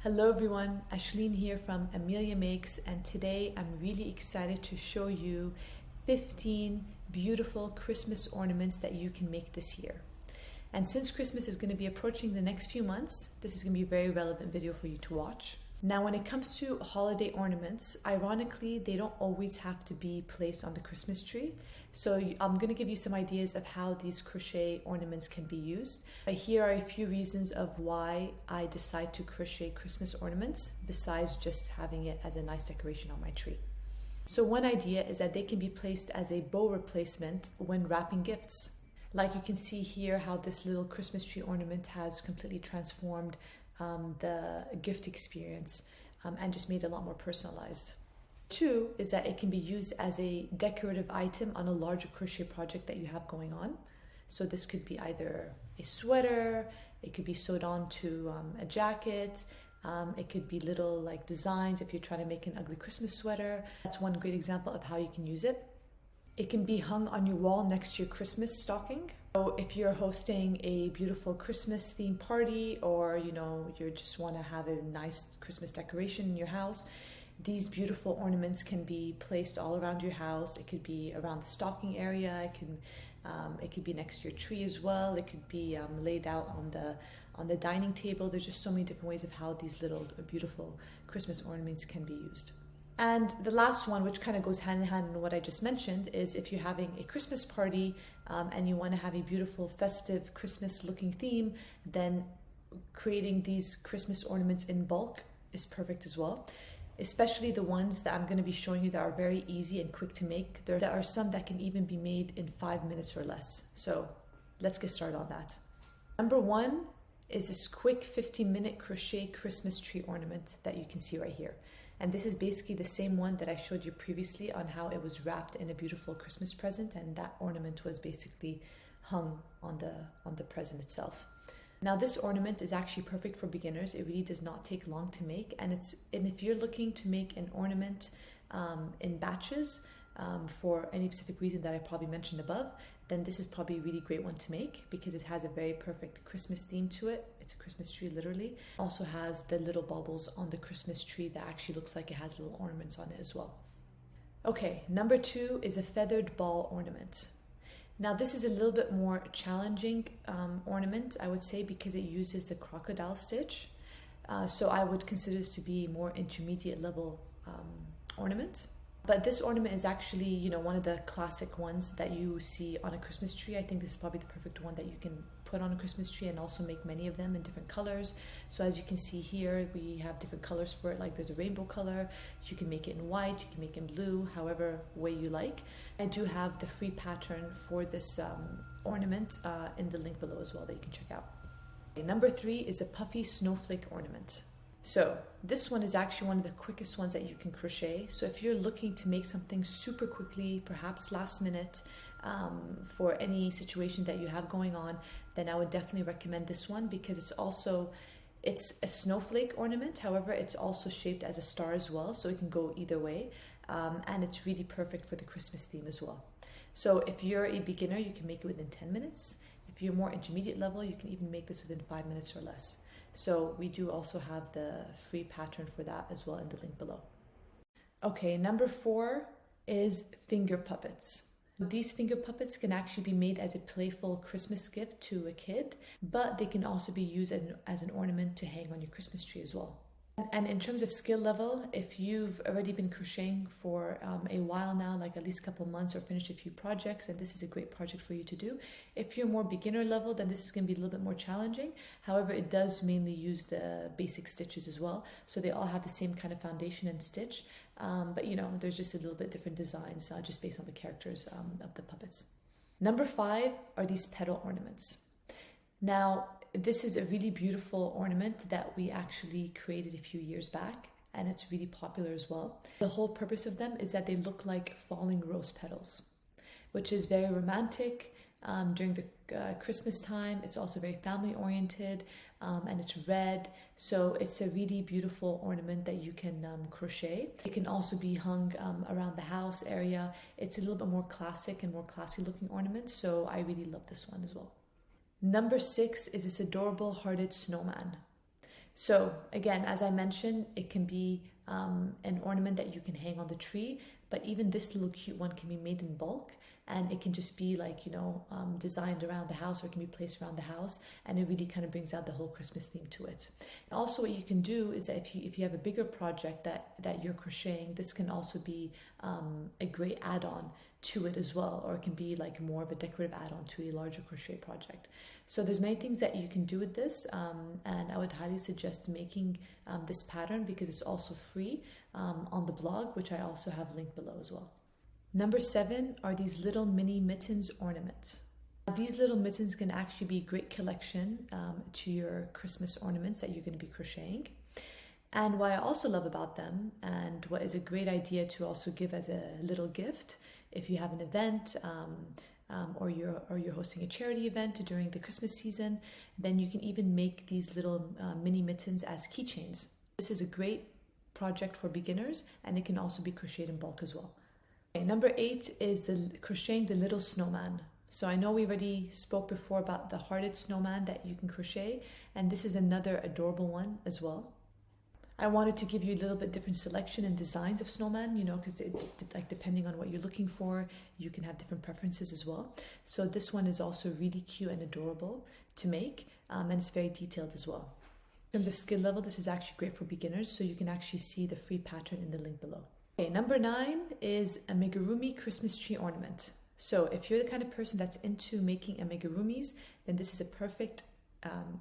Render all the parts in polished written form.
Hello everyone, Ashleen here from Amelia Makes, and today I'm really excited to show you 15 beautiful Christmas ornaments that you can make this year. And since Christmas is going to be approaching the next few months, this is going to be a very relevant video for you to watch. Now when it comes to holiday ornaments, ironically, they don't always have to be placed on the Christmas tree. So I'm going to give you some ideas of how these crochet ornaments can be used. Here are a few reasons of why I decide to crochet Christmas ornaments besides just having it as a nice decoration on my tree. So one idea is that they can be placed as a bow replacement when wrapping gifts. Like you can see here how this little Christmas tree ornament has completely transformed the gift experience and just made it a lot more personalized. Two is that it can be used as a decorative item on a larger crochet project that you have going on. So this could be either a sweater, it could be sewed on to a jacket, it could be little like designs if you're trying to make an ugly Christmas sweater. That's one great example of how you can use it. It can be hung on your wall next to your Christmas stocking. So if you're hosting a beautiful Christmas themed party, or you just want to have a nice Christmas decoration in your house, these beautiful ornaments can be placed all around your house. It could be around the stocking area. It could be next to your tree as well. It could be laid out on the dining table. There's just so many different ways of how these little beautiful Christmas ornaments can be used. And the last one, which kind of goes hand in hand in what I just mentioned, is if you're having a Christmas party and you want to have a beautiful, festive, Christmas-looking theme, then creating these Christmas ornaments in bulk is perfect as well. Especially the ones that I'm going to be showing you that are very easy and quick to make. There are some that can even be made in 5 minutes or less. So let's get started on that. Number one is this quick 15-minute crochet Christmas tree ornament that you can see right here. And this is basically the same one that I showed you previously on how it was wrapped in a beautiful Christmas present, and that ornament was basically hung on the present itself. Now this ornament is actually perfect for beginners. It really does not take long to make, and if you're looking to make an ornament in batches for any specific reason that I probably mentioned above, then this is probably a really great one to make because it has a very perfect Christmas theme to it. It's a Christmas tree, literally. Also has the little baubles on the Christmas tree that actually looks like it has little ornaments on it as well. Okay, number two is a feathered ball ornament. Now this is a little bit more challenging ornament, I would say, because it uses the crocodile stitch. So I would consider this to be more intermediate level ornament. But this ornament is actually, one of the classic ones that you see on a Christmas tree. I think this is probably the perfect one that you can put on a Christmas tree and also make many of them in different colors. So as you can see here, we have different colors for it, like there's a rainbow color. You can make it in white, you can make it in blue, however way you like. I do have the free pattern for this ornament in the link below as well that you can check out. Okay, number three is a puffy snowflake ornament. So this one is actually one of the quickest ones that you can crochet. So if you're looking to make something super quickly, perhaps last minute, for any situation that you have going on, then I would definitely recommend this one because it's a snowflake ornament. However, it's also shaped as a star as well, so it can go either way. And it's really perfect for the Christmas theme as well. So if you're a beginner, you can make it within 10 minutes. If you're more intermediate level, you can even make this within 5 minutes or less. So we do also have the free pattern for that as well in the link below. Okay, number four is finger puppets. These finger puppets can actually be made as a playful Christmas gift to a kid, but they can also be used as an ornament to hang on your Christmas tree as well. And in terms of skill level, if you've already been crocheting for a while now, like at least a couple months, or finished a few projects, and this is a great project for you to do. If you're more beginner level, then this is going to be a little bit more challenging. However, it does mainly use the basic stitches as well. So they all have the same kind of foundation and stitch, but there's just a little bit different designs just based on the characters of the puppets. Number five are these petal ornaments. Now, this is a really beautiful ornament that we actually created a few years back, and it's really popular as well. The whole purpose of them is that they look like falling rose petals, which is very romantic during the Christmas time. It's also very family oriented, and it's red, so it's a really beautiful ornament that you can crochet. It can also be hung around the house area. It's a little bit more classic and more classy looking ornament, so I really love this one as well. Number 6 is this adorable hearted snowman. So again, as I mentioned, it can be an ornament that you can hang on the tree, but even this little cute one can be made in bulk, and it can just be like, designed around the house, or it can be placed around the house, and it really kind of brings out the whole Christmas theme to it. Also, what you can do is that if you have a bigger project that you're crocheting, this can also be a great add-on to it as well, or it can be like more of a decorative add-on to a larger crochet project. So there's many things that you can do with this, and I would highly suggest making this pattern, because it's also free on the blog, which I also have linked below as well. Number 7 are these little mini mittens ornaments. These little mittens can actually be a great collection to your Christmas ornaments that you're going to be crocheting. And what I also love about them, and what is a great idea to also give as a little gift, if you have an event or you're hosting a charity event during the Christmas season, then you can even make these little mini mittens as keychains. This is a great project for beginners, and it can also be crocheted in bulk as well. Okay, number 8 is crocheting the little snowman. So I know we already spoke before about the hearted snowman that you can crochet, and this is another adorable one as well. I wanted to give you a little bit different selection and designs of snowman, because like depending on what you're looking for, you can have different preferences as well. So this one is also really cute and adorable to make, and it's very detailed as well. In terms of skill level, this is actually great for beginners, so you can actually see the free pattern in the link below. Okay, number 9 is amigurumi Christmas tree ornament. So if you're the kind of person that's into making amigurumis, then this is a perfect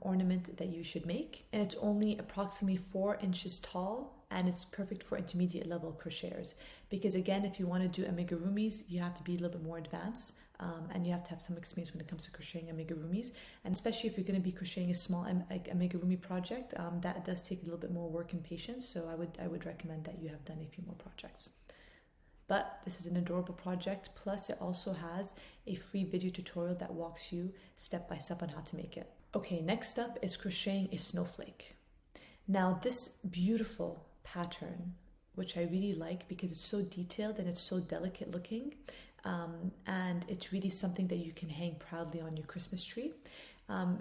ornament that you should make. And it's only approximately 4 inches tall, and it's perfect for intermediate level crocheters. Because again, if you want to do amigurumis, you have to be a little bit more advanced, and you have to have some experience when it comes to crocheting amigurumis. And especially if you're going to be crocheting a small amigurumi project, that does take a little bit more work and patience. So I would recommend that you have done a few more projects. But this is an adorable project. Plus, it also has a free video tutorial that walks you step by step on how to make it. Okay, next up is crocheting a snowflake. Now, this beautiful pattern, which I really like because it's so detailed and it's so delicate looking, and it's really something that you can hang proudly on your Christmas tree.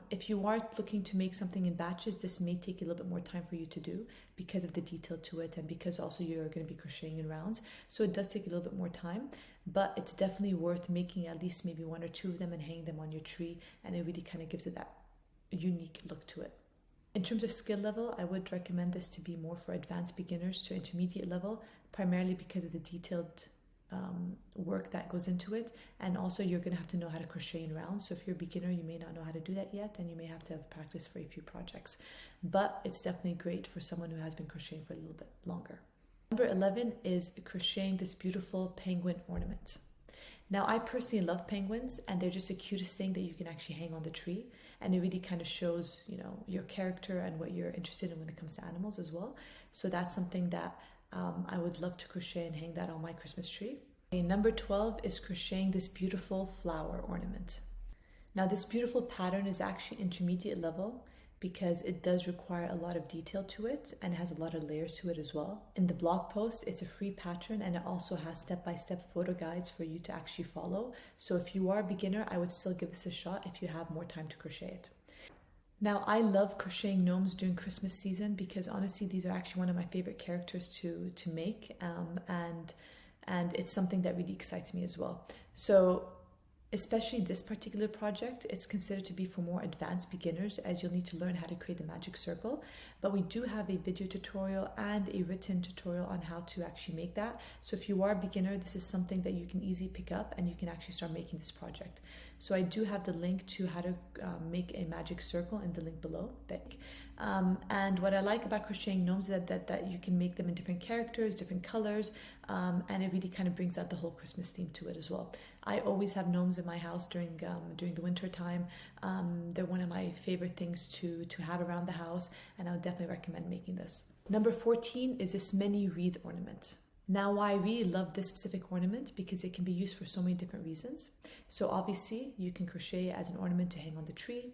If you are looking to make something in batches, this may take a little bit more time for you to do because of the detail to it, and because also you're going to be crocheting in rounds. So it does take a little bit more time, but it's definitely worth making at least maybe 1 or 2 of them and hang them on your tree, and it really kind of gives it that unique look to it. In terms of skill level, I would recommend this to be more for advanced beginners to intermediate level, primarily because of the detailed work that goes into it, and also you're going to have to know how to crochet in rounds. So if you're a beginner, you may not know how to do that yet, and you may have to have practice for a few projects, but it's definitely great for someone who has been crocheting for a little bit longer. Number 11 is crocheting this beautiful penguin ornament. Now, I personally love penguins, and they're just the cutest thing that you can actually hang on the tree, and it really kind of shows, your character and what you're interested in when it comes to animals as well. So that's something that I would love to crochet and hang that on my Christmas tree. Okay, number 12 is crocheting this beautiful flower ornament. Now, this beautiful pattern is actually intermediate level because it does require a lot of detail to it and has a lot of layers to it as well. In the blog post, it's a free pattern, and it also has step-by-step photo guides for you to actually follow. So if you are a beginner, I would still give this a shot if you have more time to crochet it. Now, I love crocheting gnomes during Christmas season because honestly, these are actually one of my favorite characters to make, and it's something that really excites me as well. So especially this particular project, it's considered to be for more advanced beginners, as you'll need to learn how to create the magic circle. But we do have a video tutorial and a written tutorial on how to actually make that. So if you are a beginner, this is something that you can easily pick up, and you can actually start making this project. So I do have the link to how to make a magic circle in the link below. And what I like about crocheting gnomes is that you can make them in different characters, different colors, and it really kind of brings out the whole Christmas theme to it as well. I always have gnomes in my house during the winter time. They're one of my favorite things to have around the house, and I would definitely recommend making this. Number 14 is this mini wreath ornament. Now, I really love this specific ornament because it can be used for so many different reasons. So obviously, you can crochet as an ornament to hang on the tree.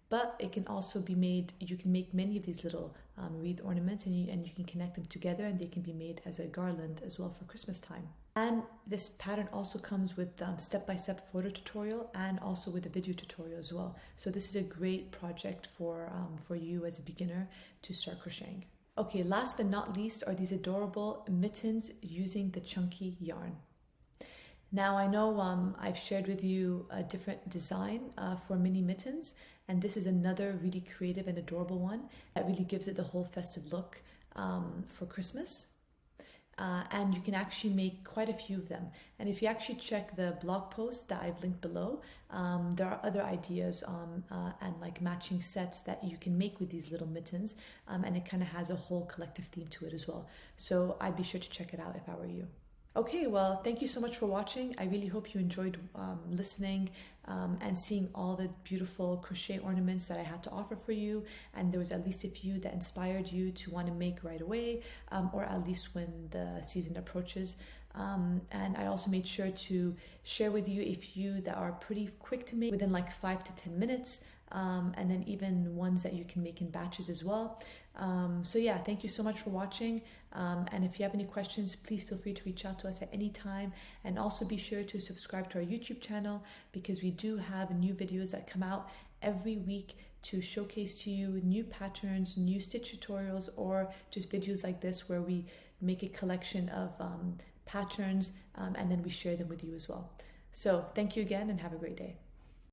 but it can also be made, you can make many of these little wreath ornaments, and you can connect them together, and they can be made as a garland as well for Christmas time. And this pattern also comes with step-by-step photo tutorial and also with a video tutorial as well. So this is a great project for you as a beginner to start crocheting. Okay, last but not least are these adorable mittens using the chunky yarn. Now I know I've shared with you a different design for mini mittens, and this is another really creative and adorable one that really gives it the whole festive look for Christmas. And you can actually make quite a few of them. And if you actually check the blog post that I've linked below, there are other ideas and like matching sets that you can make with these little mittens, and it kind of has a whole collective theme to it as well. So I'd be sure to check it out if I were you. Okay, well, thank you so much for watching. I really hope you enjoyed listening and seeing all the beautiful crochet ornaments that I had to offer for you. And there was at least a few that inspired you to want to make right away, or at least when the season approaches. And I also made sure to share with you a few that are pretty quick to make within like 5 to 10 minutes. And then even ones that you can make in batches as well. So yeah, thank you so much for watching. And if you have any questions, please feel free to reach out to us at any time. And also be sure to subscribe to our YouTube channel, because we do have new videos that come out every week to showcase to you new patterns, new stitch tutorials, or just videos like this where we make a collection of patterns and then we share them with you as well. So thank you again and have a great day.